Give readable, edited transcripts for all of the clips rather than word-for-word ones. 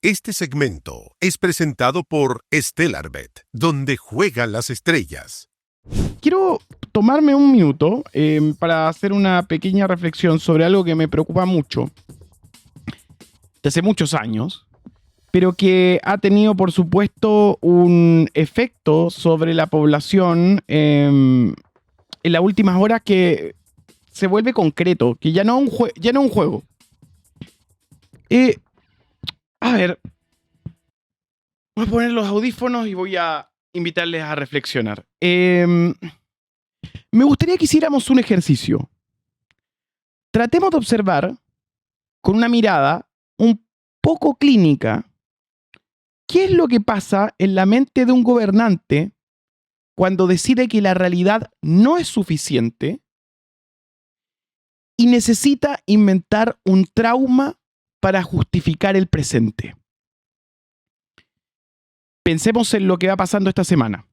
Este segmento es presentado por StellarBet, donde juegan las estrellas. Quiero tomarme un minuto para hacer una pequeña reflexión sobre algo que me preocupa mucho, de hace muchos años, pero que ha tenido, por supuesto, un efecto sobre la población en las últimas horas que se vuelve concreto, que ya no es un juego. A ver, voy a poner los audífonos y voy a invitarles a reflexionar. Me gustaría que hiciéramos un ejercicio. Tratemos de observar con una mirada un poco clínica qué es lo que pasa en la mente de un gobernante cuando decide que la realidad no es suficiente y necesita inventar un trauma para justificar el presente. Pensemos en lo que va pasando esta semana.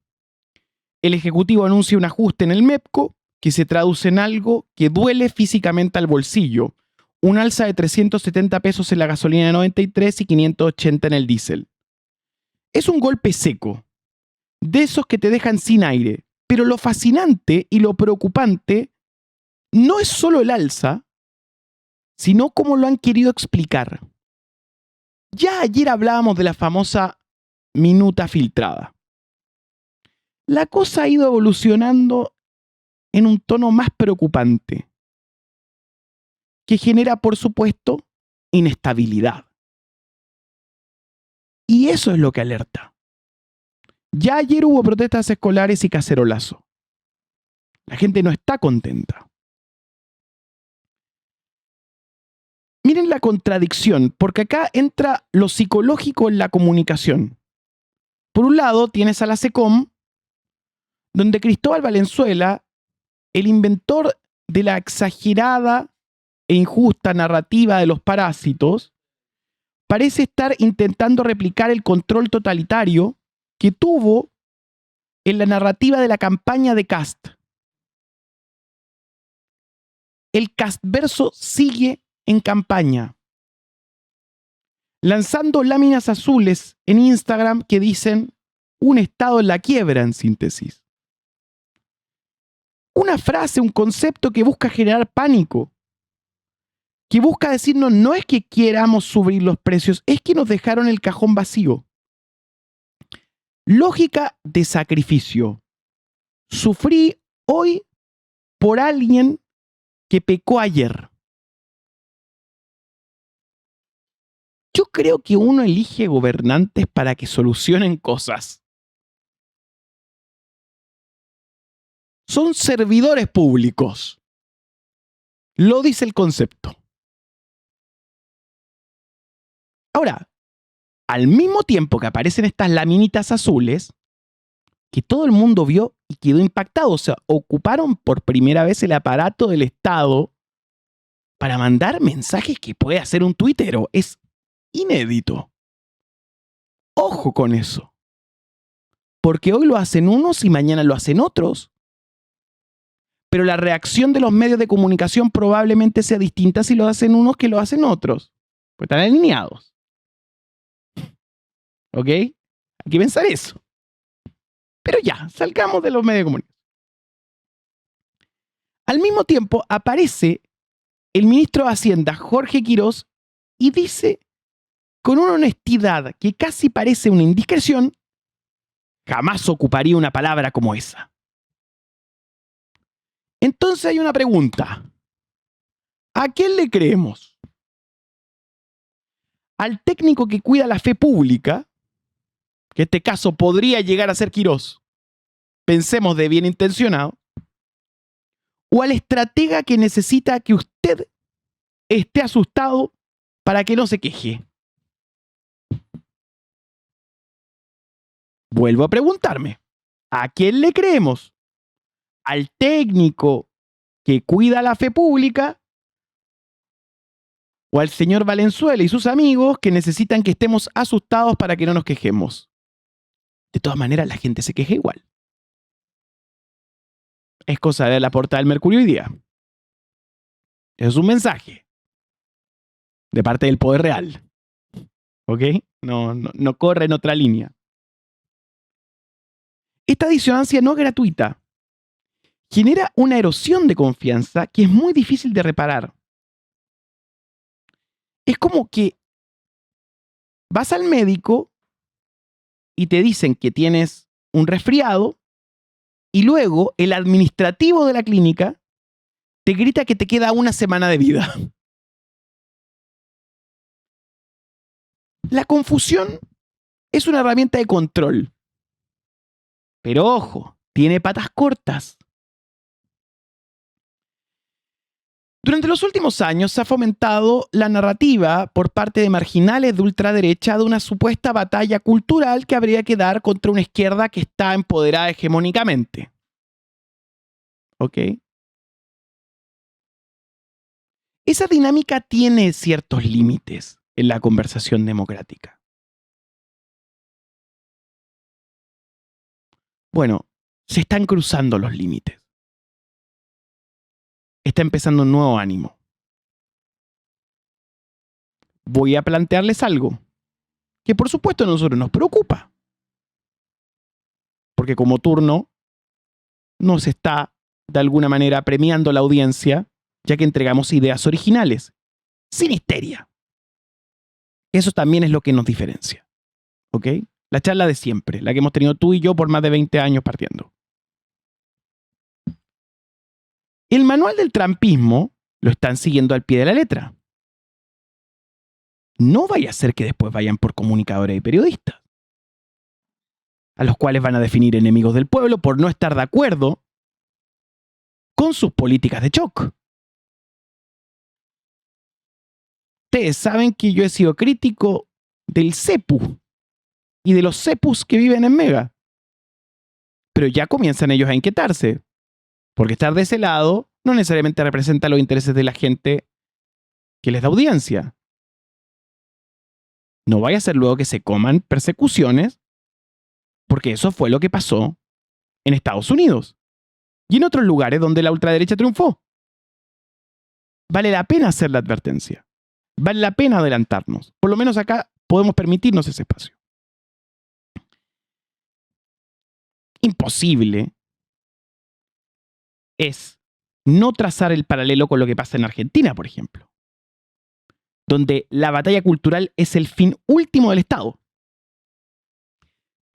El Ejecutivo anuncia un ajuste en el MEPCO que se traduce en algo que duele físicamente al bolsillo. Un alza de 370 pesos en la gasolina de 93 y 580 en el diésel. Es un golpe seco, de esos que te dejan sin aire. Pero lo fascinante y lo preocupante no es solo el alza, sino cómo lo han querido explicar. Ya ayer hablábamos de la famosa minuta filtrada. La cosa ha ido evolucionando en un tono más preocupante, que genera, por supuesto, inestabilidad. Y eso es lo que alerta. Ya ayer hubo protestas escolares y cacerolazo. La gente no está contenta. Miren la contradicción, porque acá entra lo psicológico en la comunicación. Por un lado, tienes a la SECOM, donde Cristóbal Valenzuela, el inventor de la exagerada e injusta narrativa de los parásitos, parece estar intentando replicar el control totalitario que tuvo en la narrativa de la campaña de Kast. El Kastverso sigue en campaña, lanzando láminas azules en Instagram que dicen un estado en la quiebra, en síntesis. Una frase, un concepto que busca generar pánico, que busca decirnos no es que queramos subir los precios, es que nos dejaron el cajón vacío. Lógica de sacrificio. Sufrí hoy por alguien que pecó ayer. Yo creo que uno elige gobernantes para que solucionen cosas. Son servidores públicos. Lo dice el concepto. Ahora, al mismo tiempo que aparecen estas laminitas azules, que todo el mundo vio y quedó impactado, o sea, ocuparon por primera vez el aparato del Estado para mandar mensajes que puede hacer un tuitero. Es inédito. Ojo con eso. Porque hoy lo hacen unos y mañana lo hacen otros. Pero la reacción de los medios de comunicación probablemente sea distinta si lo hacen unos que lo hacen otros. Pues están alineados. ¿Ok? Hay que pensar eso. Pero ya, salgamos de los medios de comunicación. Al mismo tiempo aparece el ministro de Hacienda, Jorge Quirós, y dice con una honestidad que casi parece una indiscreción, jamás ocuparía una palabra como esa. Entonces hay una pregunta. ¿A quién le creemos? ¿Al técnico que cuida la fe pública, que en este caso podría llegar a ser Quirós, pensemos de bien intencionado, o al estratega que necesita que usted esté asustado para que no se queje? Vuelvo a preguntarme, ¿a quién le creemos? ¿Al técnico que cuida la fe pública o al señor Valenzuela y sus amigos que necesitan que estemos asustados para que no nos quejemos? De todas maneras, la gente se queja igual. Es cosa de la portada del Mercurio hoy día. Es un mensaje de parte del poder real. ¿Ok? No corre en otra línea. Esta disonancia no gratuita genera una erosión de confianza que es muy difícil de reparar. Es como que vas al médico y te dicen que tienes un resfriado y luego el administrativo de la clínica te grita que te queda una semana de vida. La confusión es una herramienta de control. Pero ojo, tiene patas cortas. Durante los últimos años se ha fomentado la narrativa por parte de marginales de ultraderecha de una supuesta batalla cultural que habría que dar contra una izquierda que está empoderada hegemónicamente. ¿Ok? Esa dinámica tiene ciertos límites en la conversación democrática. Bueno, se están cruzando los límites. Está empezando un nuevo ánimo. Voy a plantearles algo que por supuesto a nosotros nos preocupa. Porque como turno nos está de alguna manera premiando la audiencia, ya que entregamos ideas originales, sin histeria. Eso también es lo que nos diferencia. ¿Ok? La charla de siempre, la que hemos tenido tú y yo por más de 20 años partiendo. El manual del trampismo lo están siguiendo al pie de la letra. No vaya a ser que después vayan por comunicadores y periodistas, a los cuales van a definir enemigos del pueblo por no estar de acuerdo con sus políticas de shock. Ustedes saben que yo he sido crítico del CEPU y de los CEPUs que viven en Mega. Pero ya comienzan ellos a inquietarse, porque estar de ese lado no necesariamente representa los intereses de la gente que les da audiencia. No vaya a ser luego que se coman persecuciones, porque eso fue lo que pasó en Estados Unidos y en otros lugares donde la ultraderecha triunfó. Vale la pena hacer la advertencia. Vale la pena adelantarnos. Por lo menos acá podemos permitirnos ese espacio. Imposible es no trazar el paralelo con lo que pasa en Argentina, por ejemplo, donde la batalla cultural es el fin último del Estado.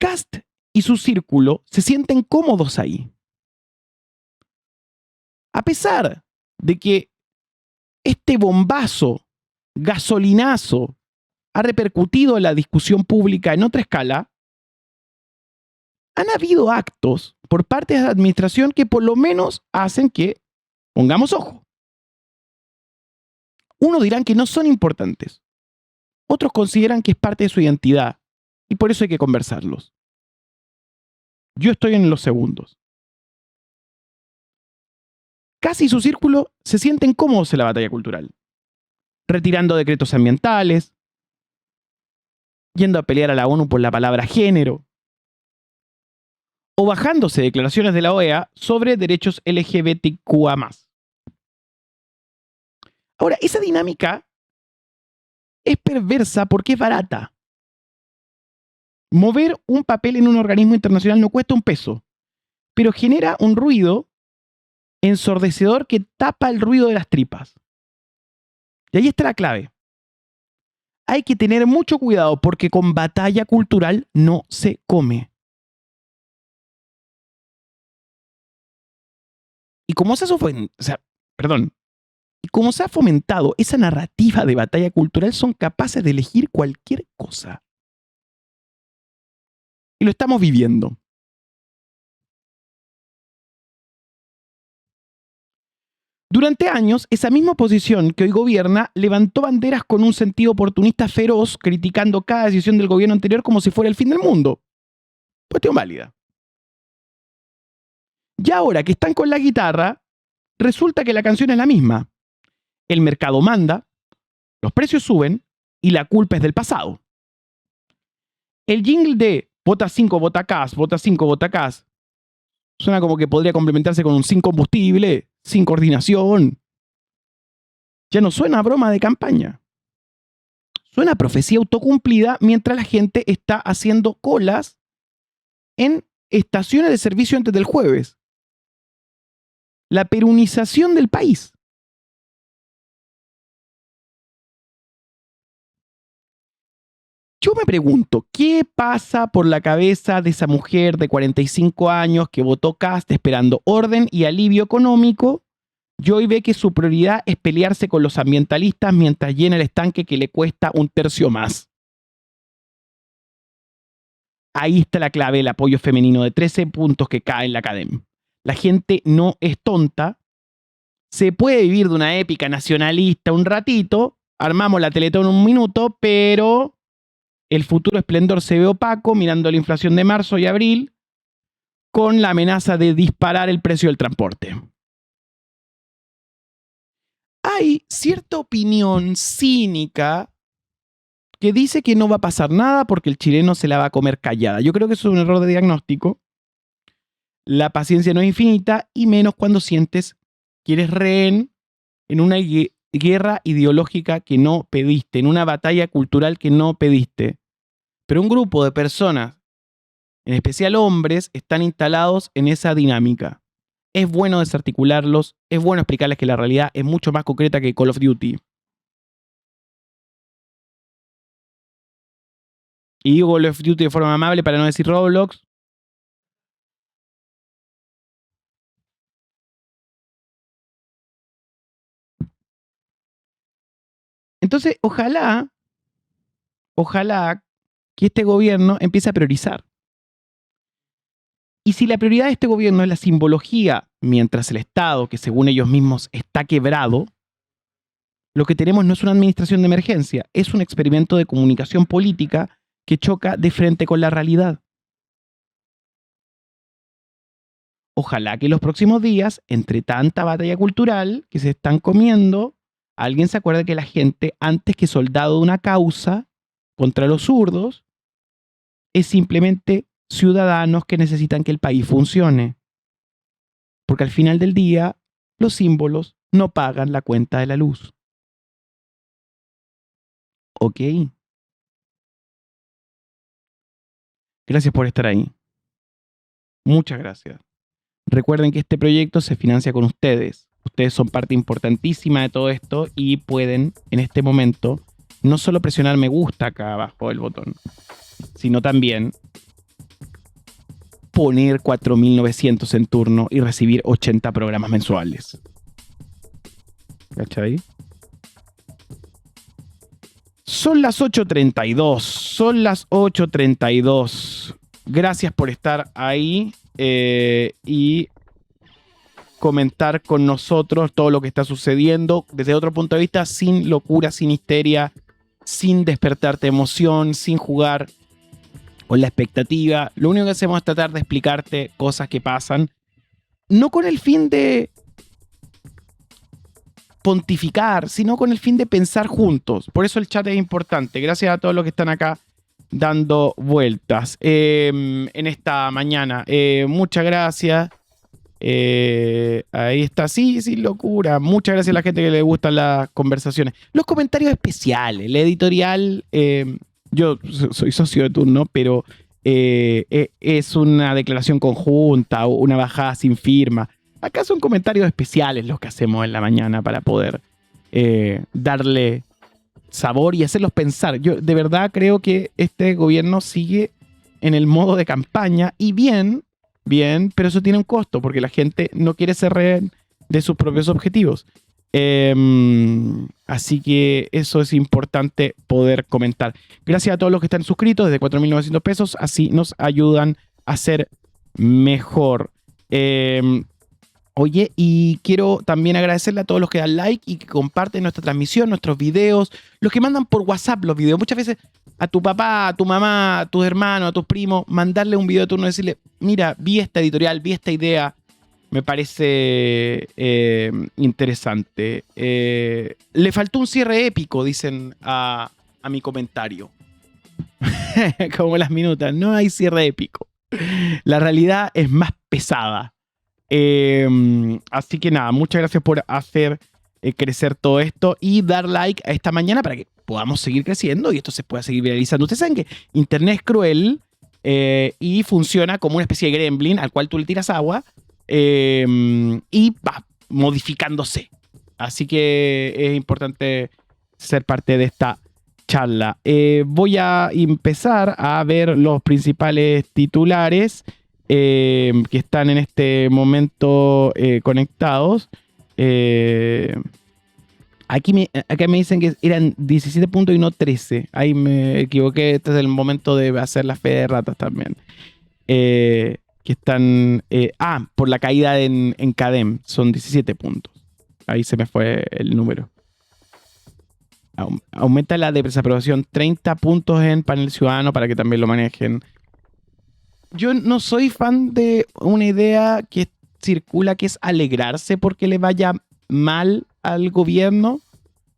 Kast y su círculo se sienten cómodos ahí. A pesar de que este bombazo, gasolinazo, ha repercutido en la discusión pública en otra escala, han habido actos por parte de la administración que por lo menos hacen que pongamos ojo. Unos dirán que no son importantes. Otros consideran que es parte de su identidad y por eso hay que conversarlos. Yo estoy en los segundos. Casi su círculo se sienten cómodos en la batalla cultural, retirando decretos ambientales, yendo a pelear a la ONU por la palabra género, o bajándose declaraciones de la OEA sobre derechos LGBTQA+. Ahora, esa dinámica es perversa porque es barata. Mover un papel en un organismo internacional no cuesta un peso, pero genera un ruido ensordecedor que tapa el ruido de las tripas. Y ahí está la clave. Hay que tener mucho cuidado porque con batalla cultural no se come. Y como se ha fomentado esa narrativa de batalla cultural, son capaces de elegir cualquier cosa. Y lo estamos viviendo. Durante años, esa misma oposición que hoy gobierna levantó banderas con un sentido oportunista feroz, criticando cada decisión del gobierno anterior como si fuera el fin del mundo. Cuestión válida. Y ahora que están con la guitarra, resulta que la canción es la misma. El mercado manda, los precios suben y la culpa es del pasado. El jingle de vota 5, vota CAS, vota 5, vota CAS, suena como que podría complementarse con un sin combustible, sin coordinación. Ya no suena a broma de campaña. Suena a profecía autocumplida mientras la gente está haciendo colas en estaciones de servicio antes del jueves. La perunización del país. Yo me pregunto, ¿qué pasa por la cabeza de esa mujer de 45 años que votó Kast esperando orden y alivio económico y hoy ve que su prioridad es pelearse con los ambientalistas mientras llena el estanque que le cuesta un tercio más? Ahí está la clave del apoyo femenino de 13 puntos que cae en la academia. La gente no es tonta. Se puede vivir de una épica nacionalista un ratito, armamos la Teletón en un minuto, pero el futuro esplendor se ve opaco mirando la inflación de marzo y abril con la amenaza de disparar el precio del transporte. Hay cierta opinión cínica que dice que no va a pasar nada porque el chileno se la va a comer callada. Yo creo que eso es un error de diagnóstico. La paciencia no es infinita y menos cuando sientes que eres rehén en una guerra ideológica que no pediste, en una batalla cultural que no pediste. Pero un grupo de personas, en especial hombres, están instalados en esa dinámica. Es bueno desarticularlos, es bueno explicarles que la realidad es mucho más concreta que Call of Duty. Y digo Call of Duty de forma amable para no decir Roblox. Entonces, ojalá que este gobierno empiece a priorizar. Y si la prioridad de este gobierno es la simbología, mientras el Estado, que según ellos mismos está quebrado, lo que tenemos no es una administración de emergencia, es un experimento de comunicación política que choca de frente con la realidad. Ojalá que en los próximos días, entre tanta batalla cultural que se están comiendo, alguien se acuerde que la gente, antes que soldado de una causa contra los zurdos, es simplemente ciudadanos que necesitan que el país funcione. Porque al final del día, los símbolos no pagan la cuenta de la luz. ¿Ok? Gracias por estar ahí. Muchas gracias. Recuerden que este proyecto se financia con ustedes. Ustedes son parte importantísima de todo esto y pueden, en este momento, no solo presionar me gusta acá abajo del botón, sino también poner 4.900 en turno y recibir 80 programas mensuales. ¿Cachai? Son las 8:32. Son las 8:32. Gracias por estar ahí y comentar con nosotros todo lo que está sucediendo desde otro punto de vista, sin locura, sin histeria, sin despertarte emoción, sin jugar con la expectativa. Lo único que hacemos es tratar de explicarte cosas que pasan, no con el fin de pontificar, sino con el fin de pensar juntos. Por eso el chat es importante. Gracias a todos los que están acá dando vueltas en esta mañana. Muchas gracias. Ahí está, sí, sin locura. Muchas gracias a la gente que le gustan las conversaciones. Los comentarios especiales, la editorial, yo soy socio de turno, pero es una declaración conjunta o una bajada sin firma. Acá son comentarios especiales los que hacemos en la mañana para poder darle sabor y hacerlos pensar. Yo de verdad creo que este gobierno sigue en el modo de campaña y bien, pero eso tiene un costo porque la gente no quiere ser rehén de sus propios objetivos. Así que eso es importante poder comentar. Gracias a todos los que están suscritos desde 4.900 pesos, así nos ayudan a ser mejor. Oye, y quiero también agradecerle a todos los que dan like y que comparten nuestra transmisión, nuestros videos, los que mandan por WhatsApp los videos. Muchas veces a tu papá, a tu mamá, a tus hermanos, a tus primos, mandarle un video de turno y decirle, mira, vi esta editorial, vi esta idea, me parece interesante. Le faltó un cierre épico, dicen a mi comentario. Como las minutas, no hay cierre épico. La realidad es más pesada. Así que nada, muchas gracias por hacer crecer todo esto y dar like a esta mañana para que podamos seguir creciendo y esto se pueda seguir viralizando. Ustedes saben que Internet es cruel y funciona como una especie de gremlin al cual tú le tiras agua y va modificándose. Así que es importante ser parte de esta charla. Voy a empezar a ver los principales titulares que están en este momento conectados. Acá me dicen que eran 17 puntos y no 13. Ahí me equivoqué. Este es el momento de hacer la fe de ratas también. Que están... por la caída en CADEM. Son 17 puntos. Ahí se me fue el número. Aumenta la desaprobación 30 puntos en panel ciudadano para que también lo manejen. Yo no soy fan de una idea que circula que es alegrarse porque le vaya mal al gobierno.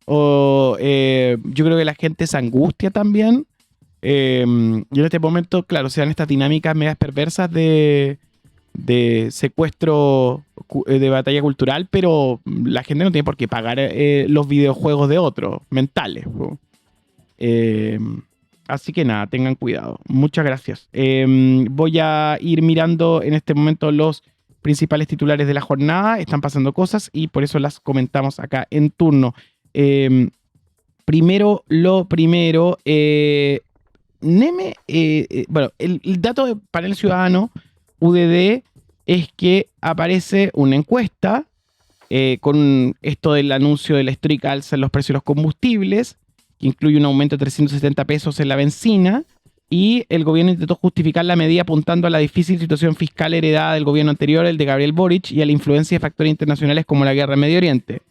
Yo creo que la gente se angustia también. Y en este momento, claro, se dan estas dinámicas medias perversas de secuestro de batalla cultural, pero la gente no tiene por qué pagar los videojuegos de otros, mentales. Así que nada, tengan cuidado. Muchas gracias. Voy a ir mirando en este momento los principales titulares de la jornada. Están pasando cosas y por eso las comentamos acá en turno. Primero, Neme, bueno, el dato de panel ciudadano UDD es que aparece una encuesta con esto del anuncio de la histórica alza en los precios de los combustibles, que incluye un aumento de 370 pesos en la benzina, y el gobierno intentó justificar la medida apuntando a la difícil situación fiscal heredada del gobierno anterior, el de Gabriel Boric, y a la influencia de factores internacionales como la guerra en Medio Oriente.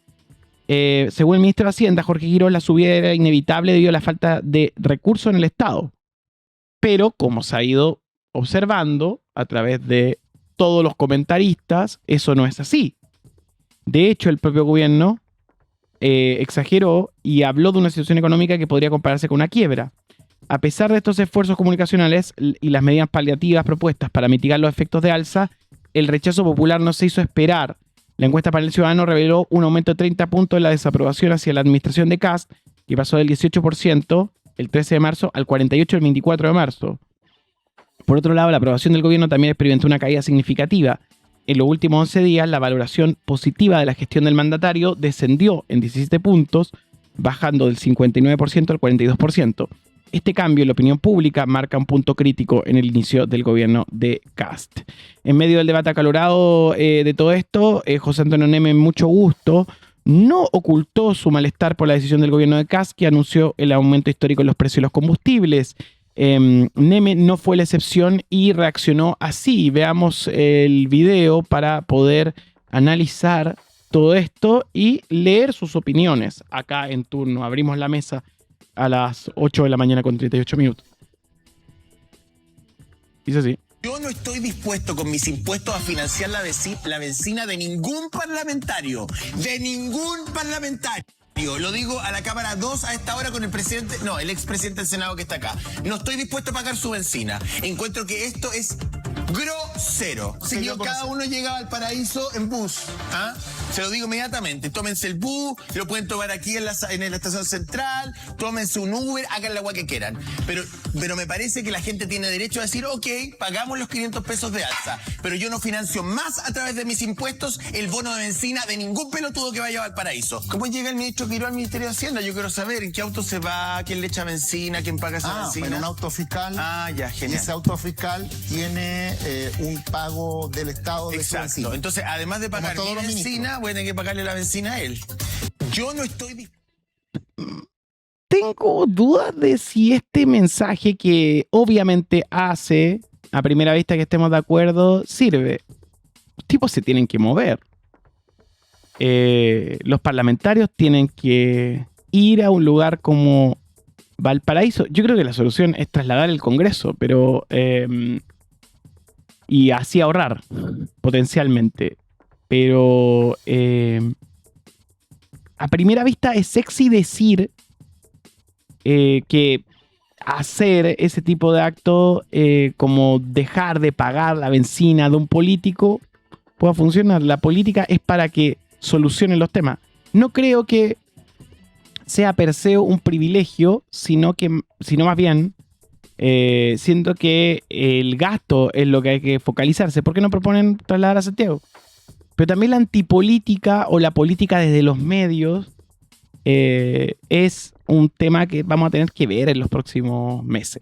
Según el ministro de Hacienda, Jorge Girón, la subida era inevitable debido a la falta de recursos en el Estado. Pero, como se ha ido observando a través de todos los comentaristas, eso no es así. De hecho, el propio gobierno exageró y habló de una situación económica que podría compararse con una quiebra. A pesar de estos esfuerzos comunicacionales y las medidas paliativas propuestas para mitigar los efectos de alza, el rechazo popular no se hizo esperar. La encuesta para el ciudadano reveló un aumento de 30 puntos en la desaprobación hacia la administración de Kast, que pasó del 18% el 13 de marzo al 48% el 24 de marzo. Por otro lado, la aprobación del gobierno también experimentó una caída significativa. En los últimos 11 días, la valoración positiva de la gestión del mandatario descendió en 17 puntos, bajando del 59% al 42%. Este cambio en la opinión pública marca un punto crítico en el inicio del gobierno de Kast. En medio del debate acalorado de todo esto, José Antonio Neme, mucho gusto, no ocultó su malestar por la decisión del gobierno de Kast, que anunció el aumento histórico en los precios de los combustibles. Neme no fue la excepción y reaccionó así. Veamos el video para poder analizar todo esto y leer sus opiniones acá en turno. Abrimos la mesa a las 8 de la mañana con 38 minutos. Dice así. Yo no estoy dispuesto con mis impuestos a financiar la benzina de ningún parlamentario. De ningún parlamentario. Lo digo a la Cámara 2 a esta hora con el presidente, no, el expresidente del Senado que está acá. No estoy dispuesto a pagar su benzina. Encuentro que esto es grosero. Señor, cada uno llega al paraíso en bus. ¿Ah? Se lo digo inmediatamente. Tómense el bus, lo pueden tomar aquí en la estación central, tómense un Uber, hagan la agua que quieran. Pero me parece que la gente tiene derecho a decir, ok, pagamos los 500 pesos de alza, pero yo no financio más a través de mis impuestos el bono de benzina de ningún pelotudo que vaya al paraíso. ¿Cómo llega el ministro Quiró al Ministerio de Hacienda? Yo quiero saber en qué auto se va, quién le echa benzina, quién paga esa benzina. En un auto fiscal. Ya, genial. Ese auto fiscal tiene un pago del Estado de Exacto. su benzina. Entonces, además de pagar mi benzina, voy a tener que pagarle la benzina a él. Yo no estoy... Tengo dudas de si este mensaje que obviamente hace, a primera vista que estemos de acuerdo, sirve. Los tipos se tienen que mover. Los parlamentarios tienen que ir a un lugar como Valparaíso. Yo creo que la solución es trasladar el Congreso, pero y así ahorrar potencialmente. Pero a primera vista es sexy decir que hacer ese tipo de acto como dejar de pagar la benzina de un político pueda funcionar. La política es para que solucionen los temas. no creo que sea per se un privilegio, sino más bien siento que el gasto es lo que hay que focalizarse. ¿Por qué no proponen trasladar a Santiago? Pero también la antipolítica o la política desde los medios es un tema que vamos a tener que ver en los próximos meses.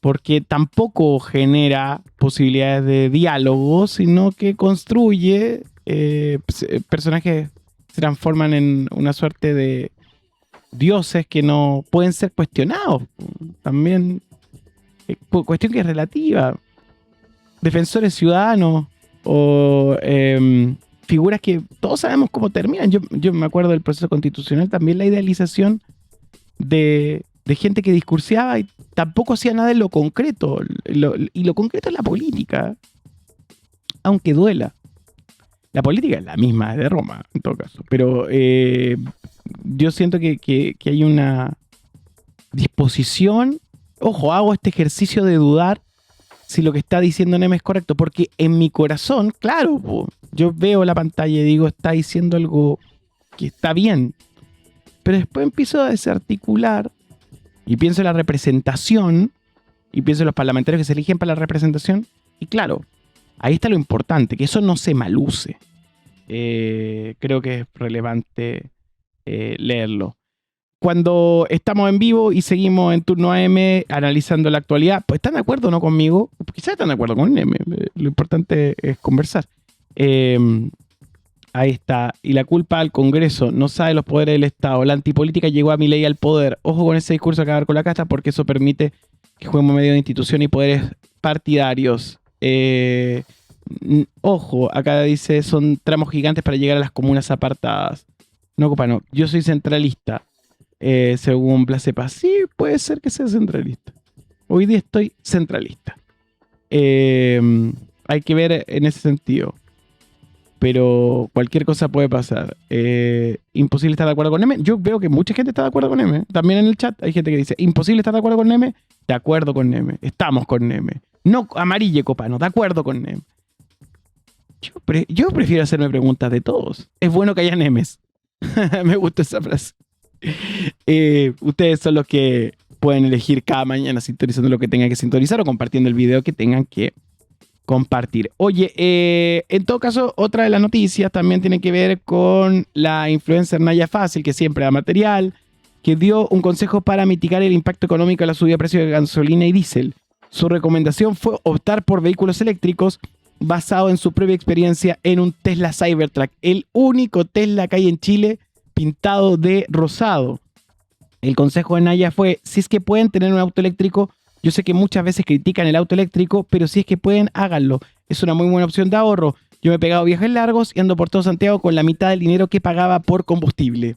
Porque tampoco genera posibilidades de diálogo, sino que construye personajes que se transforman en una suerte de dioses que no pueden ser cuestionados. También, cuestión que es relativa. Defensores ciudadanos o figuras que todos sabemos cómo terminan. Yo me acuerdo del proceso constitucional, también la idealización de gente que discursiaba y tampoco hacía nada en lo concreto. Y lo concreto es la política, aunque duela. La política es la misma de Roma, en todo caso. Pero yo siento que hay una disposición. Ojo, hago este ejercicio de dudar si lo que está diciendo Neme es correcto, porque en mi corazón, claro, yo veo la pantalla y digo, está diciendo algo que está bien. Pero después empiezo a desarticular y pienso en la representación y pienso en los parlamentarios que se eligen para la representación. Y claro, ahí está lo importante, que eso no se maluse. Creo que es relevante leerlo. Cuando estamos en vivo y seguimos en Turno AM analizando la actualidad, pues ¿están de acuerdo o no conmigo? Quizás están de acuerdo con Neme. Lo importante es conversar. Ahí está. Y la culpa al Congreso, no sabe los poderes del Estado. La antipolítica llegó a Milei al poder. Ojo con ese discurso de acabar con la casta, porque eso permite que juguemos medio de institución y poderes partidarios. Ojo, acá dice, son tramos gigantes para llegar a las comunas apartadas. No, compa, no. Yo soy centralista. Según Blasepa. Sí, puede ser que sea centralista. Hoy día estoy centralista. Hay que ver en ese sentido. Pero cualquier cosa puede pasar. Imposible estar de acuerdo con Neme. Yo veo que mucha gente está de acuerdo con Neme. También en el chat hay gente que dice, imposible estar de acuerdo con Neme. De acuerdo con Neme. Estamos con Neme. No amarille, copano. De acuerdo con Neme. Yo prefiero hacerme preguntas de todos. Es bueno que haya Nemes. Me gusta esa frase. Ustedes son los que pueden elegir cada mañana sintonizando lo que tengan que sintonizar o compartiendo el video que tengan que compartir. Oye, en todo caso, otra de las noticias también tiene que ver con la influencer Naya Fácil, que siempre da material, que dio un consejo para mitigar el impacto económico de la subida de precios de gasolina y diésel. Su recomendación fue optar por vehículos eléctricos basado en su propia experiencia en un Tesla Cybertruck, el único Tesla que hay en Chile pintado de rosado. El consejo de Naya fue, si es que pueden tener un auto eléctrico, yo sé que muchas veces critican el auto eléctrico, pero si es que pueden, háganlo. Es una muy buena opción de ahorro. Yo me he pegado viajes largos y ando por todo Santiago con la mitad del dinero que pagaba por combustible.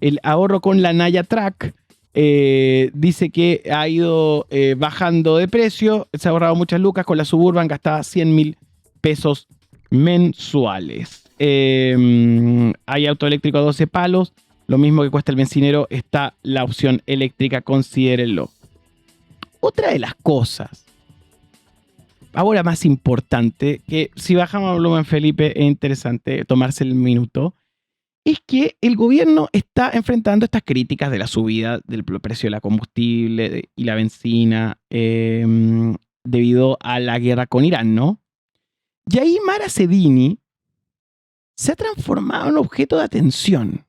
El ahorro con la Naya Track dice que ha ido bajando de precio, se ha ahorrado muchas lucas, con la Suburban gastaba 100.000 pesos mensuales. Hay auto eléctrico a 12 palos, lo mismo que cuesta el bencinero, está la opción eléctrica, considérenlo. Otra de las cosas, ahora más importante, que si bajamos el volumen, Felipe, es interesante tomarse el minuto, es que el gobierno está enfrentando estas críticas de la subida del precio de la combustible y la benzina debido a la guerra con Irán, ¿no? Y ahí Mara Sedini se ha transformado en objeto de atención.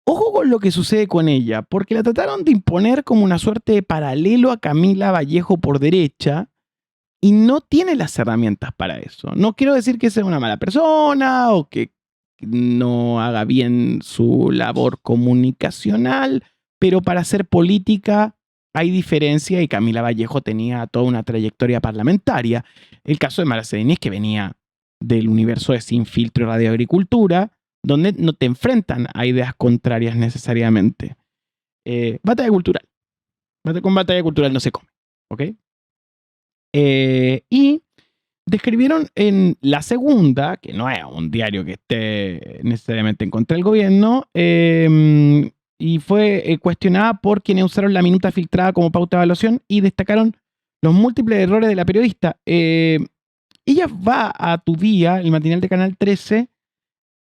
Ojo con lo que sucede con ella, porque la trataron de imponer como una suerte de paralelo a Camila Vallejo por derecha y no tiene las herramientas para eso. No quiero decir que sea una mala persona o que no haga bien su labor comunicacional, pero para hacer política hay diferencia y Camila Vallejo tenía toda una trayectoria parlamentaria. El caso de Mara Sedini es que venía del universo de Sin Filtro y Radio Agricultura, donde no te enfrentan a ideas contrarias necesariamente. Batalla cultural. Con batalla cultural no se come. ¿Ok? Y describieron en La Segunda, que no es un diario que esté necesariamente en contra del gobierno, y fue cuestionada por quienes usaron la minuta filtrada como pauta de evaluación y destacaron los múltiples errores de la periodista. Ella va a Tu Día, el matinal de Canal 13,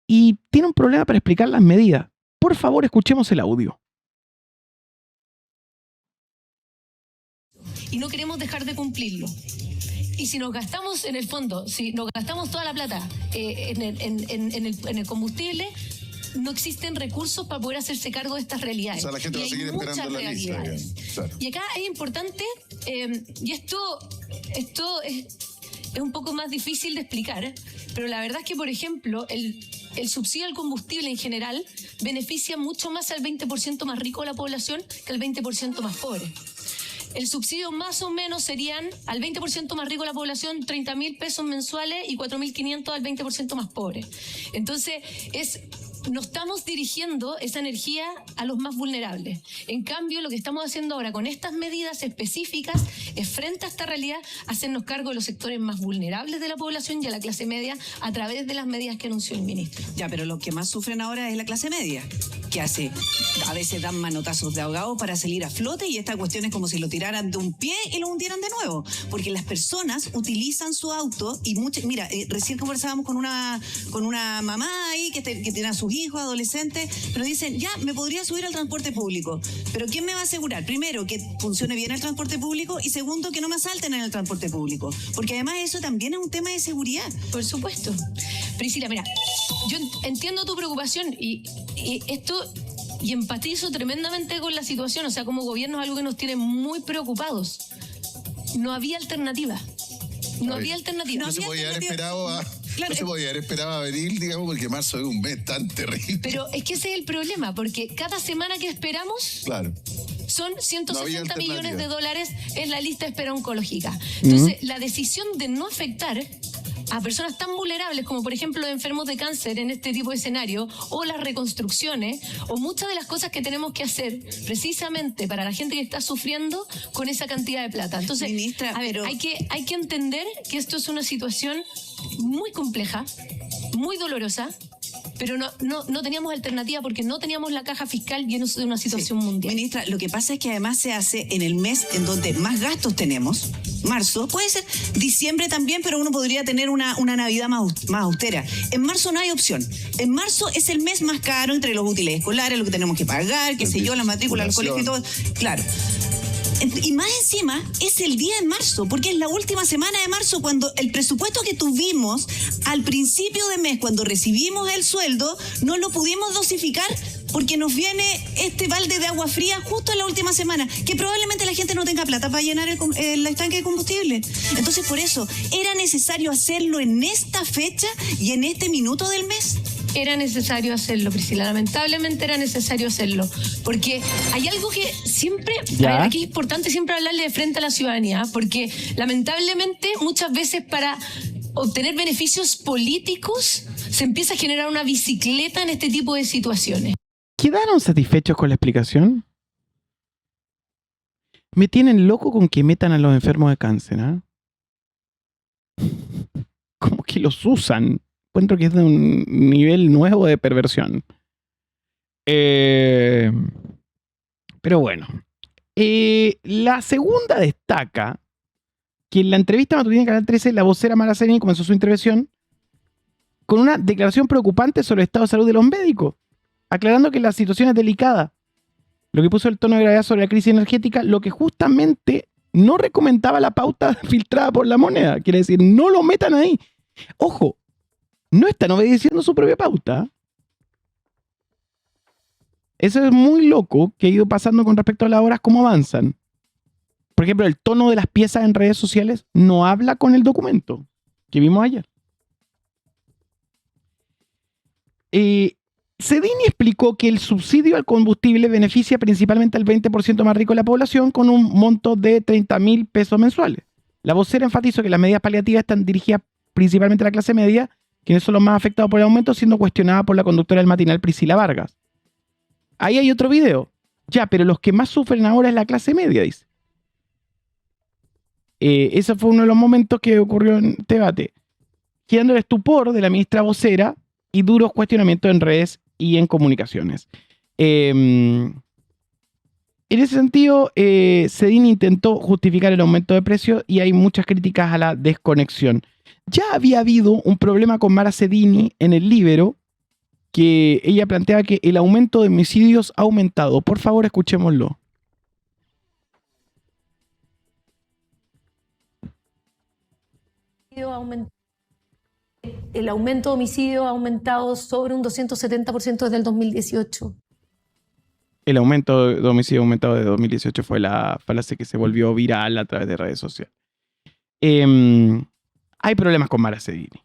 y tiene un problema para explicar las medidas. Por favor, escuchemos el audio. Y no queremos dejar de cumplirlo. Y si nos gastamos, en el fondo, si nos gastamos toda la plata en el combustible, no existen recursos para poder hacerse cargo de estas realidades. O sea, la gente va a seguir esperando la lista. Claro. Y acá es importante, y esto es un poco más difícil de explicar, pero la verdad es que, por ejemplo, el subsidio al combustible en general beneficia mucho más al 20% más rico de la población que al 20% más pobre. El subsidio más o menos serían al 20% más rico de la población 30.000 pesos mensuales y 4.500 al 20% más pobre. Entonces, no estamos dirigiendo esa energía a los más vulnerables. En cambio, lo que estamos haciendo ahora con estas medidas específicas es, frente a esta realidad, hacernos cargo de los sectores más vulnerables de la población y a la clase media a través de las medidas que anunció el ministro. Ya, pero los que más sufren ahora es la clase media, que a veces dan manotazos de ahogado para salir a flote, y esta cuestión es como si lo tiraran de un pie y lo hundieran de nuevo, porque las personas utilizan su auto y mira, recién conversábamos con una mamá ahí que tiene a sus hijos, adolescentes, pero dicen, ya, me podría subir al transporte público, pero ¿quién me va a asegurar? Primero, que funcione bien el transporte público, y segundo, que no me asalten en el transporte público, porque además eso también es un tema de seguridad. Por supuesto. Priscila, mira, yo entiendo tu preocupación y empatizo tremendamente con la situación. O sea, como gobierno es algo que nos tiene muy preocupados. No había alternativa. No había alternativa. No se podía haber esperado Claro, no se podía haber esperado a venir, digamos, porque marzo es un mes tan terrible. Pero es que ese es el problema, porque cada semana que esperamos, claro, son 160 millones de dólares en la lista de espera oncológica. Uh-huh. Entonces, la decisión de no afectar a personas tan vulnerables como, por ejemplo, los enfermos de cáncer en este tipo de escenario, o las reconstrucciones, o muchas de las cosas que tenemos que hacer precisamente para la gente que está sufriendo con esa cantidad de plata. Entonces, ministra, a ver, hay que entender que esto es una situación muy compleja, muy dolorosa, pero no teníamos alternativa porque no teníamos la caja fiscal y en una situación mundial. Ministra, lo que pasa es que además se hace en el mes en donde más gastos tenemos, marzo, puede ser diciembre también, pero uno podría tener una Navidad más austera. En marzo no hay opción. En marzo es el mes más caro entre los útiles escolares, lo que tenemos que pagar, qué sé yo, las matrículas, los colegios y todo. Claro. Y más encima es el día de marzo, porque es la última semana de marzo, cuando el presupuesto que tuvimos al principio de mes, cuando recibimos el sueldo, no lo pudimos dosificar porque nos viene este balde de agua fría justo en la última semana, que probablemente la gente no tenga plata para llenar el estanque de combustible. Entonces, por eso, era necesario hacerlo en esta fecha y en este minuto del mes. Era necesario hacerlo, Priscila. Lamentablemente era necesario hacerlo. Porque hay algo que siempre... A ver, aquí es importante siempre hablarle de frente a la ciudadanía, porque lamentablemente muchas veces para obtener beneficios políticos se empieza a generar una bicicleta en este tipo de situaciones. ¿Quedaron satisfechos con la explicación? Me tienen loco con que metan a los enfermos de cáncer, ¿eh? Como que los usan. Encuentro que es de un nivel nuevo de perversión. Pero bueno. La segunda destaca que en la entrevista matutina de Canal 13, la vocera Mara Sereni comenzó su intervención con una declaración preocupante sobre el estado de salud de los médicos, aclarando que la situación es delicada, lo que puso el tono de gravedad sobre la crisis energética, lo que justamente no recomendaba la pauta filtrada por La Moneda. Quiere decir, no lo metan ahí. Ojo, no están obedeciendo su propia pauta. Eso es muy loco que ha ido pasando con respecto a las horas, cómo avanzan. Por ejemplo, el tono de las piezas en redes sociales no habla con el documento que vimos ayer. Cedini explicó que el subsidio al combustible beneficia principalmente al 20% más rico de la población con un monto de 30.000 pesos mensuales. La vocera enfatizó que las medidas paliativas están dirigidas principalmente a la clase media, quienes son los más afectados por el aumento, siendo cuestionada por la conductora del matinal Priscila Vargas. Ahí hay otro video. Ya, pero los que más sufren ahora es la clase media, dice. Ese fue uno de los momentos que ocurrió en este debate, generando el estupor de la ministra vocera y duros cuestionamientos en redes y en comunicaciones. En ese sentido, Cedini intentó justificar el aumento de precios y hay muchas críticas a la desconexión. Ya había habido un problema con Mara Cedini en el Líbero que ella plantea que el aumento de homicidios ha aumentado. Por favor, escuchémoslo. El aumento de homicidio ha aumentado sobre un 270% desde el 2018. El aumento de homicidio aumentado de 2018 fue la frase que se volvió viral a través de redes sociales. Hay problemas con Mara Cedini.